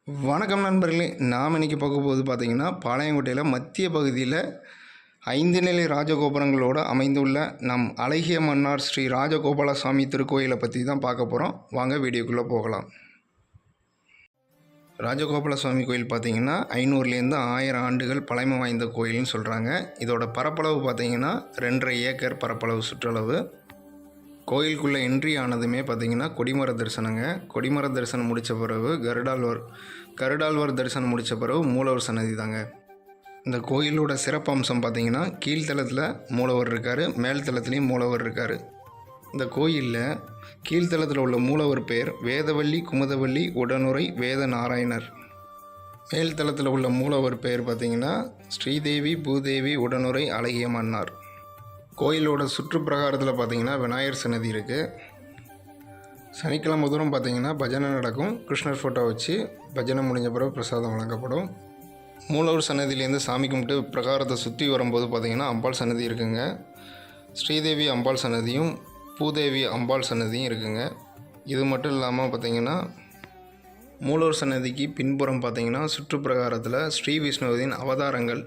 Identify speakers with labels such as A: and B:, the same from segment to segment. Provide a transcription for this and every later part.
A: வணக்கம் நண்பர்களே, நாம் இன்றைக்கி பார்க்க போது பார்த்திங்கன்னா பாளையங்கோட்டையில் மத்திய பகுதியில் 5 நிலை ராஜகோபுரங்களோடு அமைந்துள்ள நம் அழகிய மன்னார் ஸ்ரீ ராஜகோபால சுவாமி திருக்கோயிலை பற்றி தான் பார்க்க போகிறோம். வாங்க வீடியோக்குள்ளே போகலாம். ராஜகோபால சுவாமி கோயில் பார்த்திங்கன்னா 500லேருந்து 1000 ஆண்டுகள் பழமை வாய்ந்த கோயில்னு சொல்கிறாங்க. இதோட பரப்பளவு பார்த்திங்கன்னா 2.5 ஏக்கர் பரப்பளவு சுற்றளவு. கோயிலுக்குள்ளே என்ட்ரி ஆனதுமே பார்த்திங்கன்னா கொடிமர தரிசனங்க. கொடிமர தரிசனம் முடித்த பிறகு கருடாழ்வார் தரிசனம் முடித்த பிறகு மூலவர் சன்னதி தாங்க. இந்த கோயிலோட சிறப்பு அம்சம் பார்த்திங்கன்னா கீழ்த்தளத்தில் மூலவர் இருக்கார், மேல் தளத்துலேயும் மூலவர் இருக்கார். இந்த கோயிலில் கீழ்த்தளத்தில் உள்ள மூலவர் பெயர் வேதவள்ளி குமுதவள்ளி உடனுரை வேத நாராயணர். மேல் தளத்தில் உள்ள மூலவர் பெயர் பார்த்திங்கன்னா ஸ்ரீதேவி பூதேவி உடனுரை அழகிய மன்னார். கோயிலோட சுற்றுப்பிரகாரத்தில் பார்த்திங்கன்னா விநாயகர் சன்னதி இருக்குது. சனிக்கிழமை தூரம் பார்த்திங்கன்னா பஜனை நடக்கும். கிருஷ்ணர் ஃபோட்டோ வச்சு பஜனை முடிஞ்ச பிறகு பிரசாதம் வழங்கப்படும். மூலவர் சன்னதியிலேருந்து சாமி கும்பிட்டு பிரகாரத்தை சுற்றி வரும்போது பார்த்திங்கன்னா அம்பாள் சன்னதி இருக்குங்க. ஸ்ரீதேவி அம்பாள் சன்னதியும் பூதேவி அம்பாள் சன்னதியும் இருக்குங்க. இது மட்டும் இல்லாமல் பார்த்திங்கன்னா மூலவர் சன்னதிக்கு பின்புறம் பார்த்திங்கன்னா சுற்றுப்பிரகாரத்தில் ஸ்ரீ விஷ்ணுவின் அவதாரங்கள்.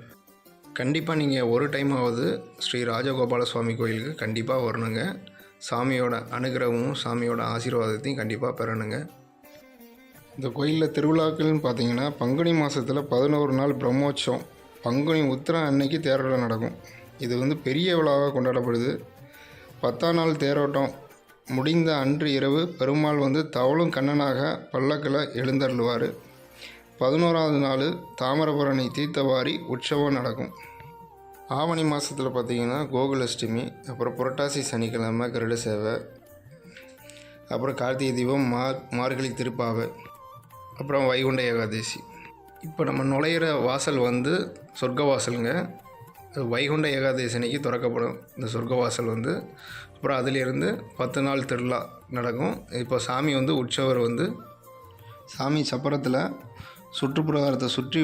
A: கண்டிப்பாக நீங்கள் ஒரு டைமாவது ஸ்ரீ ராஜகோபால சுவாமி கோயிலுக்கு கண்டிப்பாக வரணுங்க. சாமியோட அனுகிரகமும் சாமியோட ஆசீர்வாதத்தையும் கண்டிப்பாக பெறணுங்க. இந்த கோயிலில் திருவிழாக்கள்னு பார்த்தீங்கன்னா பங்குனி மாதத்தில் 11 நாள் பிரம்மோற்சவம், பங்குனி உத்திரம் அன்னைக்கு தேரோட்டம் நடக்கும். இது பெரிய விழாவாக கொண்டாடப்படுது. 10ஆம் நாள் தேரோட்டம் முடிந்த அன்று இரவு பெருமாள் தவளும் கண்ணனாக பல்லக்கில் எழுந்தருள்வார். 11ஆவது நாள் தாமிரபரணி தீர்த்தவாரி உற்சவம் நடக்கும். ஆவணி மாதத்தில் பார்த்திங்கன்னா கோகுலஷ்டமி, அப்புறம் புரட்டாசி சனிக்கிழமை கருட சேவை, அப்புறம் கார்த்திகை தீபம், மார்கழி திருப்பாவை, அப்புறம் வைகுண்ட ஏகாதசி. இப்போ நம்ம நுழையிற வாசல் சொர்க்க வாசலுங்க. வைகுண்ட ஏகாதசி அன்னைக்கு திறக்கப்படும் இந்த சொர்க்க வாசல். அப்புறம் அதிலிருந்து 10 நாள் திருவிழா நடக்கும். இப்போ சாமி உற்சவர் சாமி சப்பரத்தில் சுற்றுப்பிரகாரத்தை சுற்றி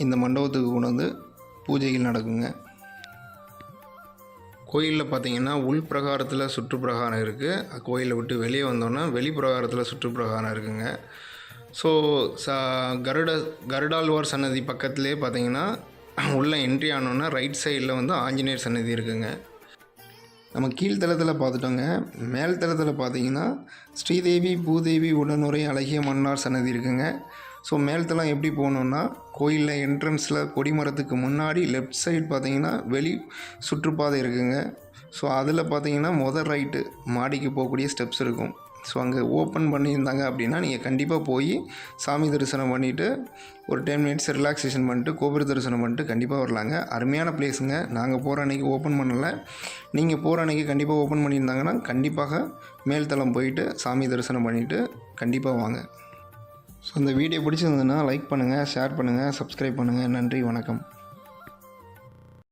A: இந்த மண்டபத்துக்கு கொண்டு பூஜைகள் நடக்குங்க. கோயிலில் பார்த்திங்கன்னா உள் பிரகாரத்தில் சுற்றுப்பிரகாரம் இருக்குது. கோயிலை விட்டு வெளியே வந்தோன்னா வெளிப்பிரகாரத்தில் சுற்றுப்பிரகாரம் இருக்குங்க. ஸோ கருடாழ்வார் சன்னதி பக்கத்துலேயே பார்த்திங்கன்னா உள்ளே என்ட்ரி ஆனோன்னா ரைட் சைடில் ஆஞ்சநேயர் சன்னதி இருக்குங்க. நம்ம கீழ்த்தளத்தில் பார்த்துட்டோங்க. மேல் தளத்தில் பார்த்திங்கன்னா ஸ்ரீதேவி பூதேவி உடனுரை அழகிய மன்னார் சன்னதி இருக்குங்க. ஸோ மேல்தளம் எப்படி போகணுன்னா கோயிலில் என்ட்ரன்ஸில் கொடிமரத்துக்கு முன்னாடி லெஃப்ட் சைடு பார்த்திங்கன்னா வெளி சுற்றுப்பாதை இருக்குங்க. ஸோ அதில் பார்த்திங்கன்னா ரைட்டு மாடிக்கு போகக்கூடிய ஸ்டெப்ஸ் இருக்கும். ஸோ அங்கே ஓப்பன் பண்ணியிருந்தாங்க அப்படின்னா நீங்கள் கண்டிப்பாக போய் சாமி தரிசனம் பண்ணிவிட்டு ஒரு 10 மினிட்ஸ் ரிலாக்ஸேஷன் பண்ணிட்டு கோபுர தரிசனம் பண்ணிட்டு கண்டிப்பாக வரலாங்க. அருமையான பிளேஸுங்க. நாங்கள் போகிற அன்றைக்கி ஓப்பன் பண்ணலை. நீங்கள் போகிற அன்றைக்கி கண்டிப்பாக ஓப்பன் பண்ணியிருந்தாங்கன்னா கண்டிப்பாக மேல்தளம் போயிட்டு சாமி தரிசனம் பண்ணிவிட்டு கண்டிப்பாக வாங்க. ஸோ இந்த வீடியோ பிடிச்சிருந்ததுன்னா லைக் பண்ணுங்கள், ஷேர் பண்ணுங்கள், சப்ஸ்கிரைப் பண்ணுங்கள். நன்றி, வணக்கம்.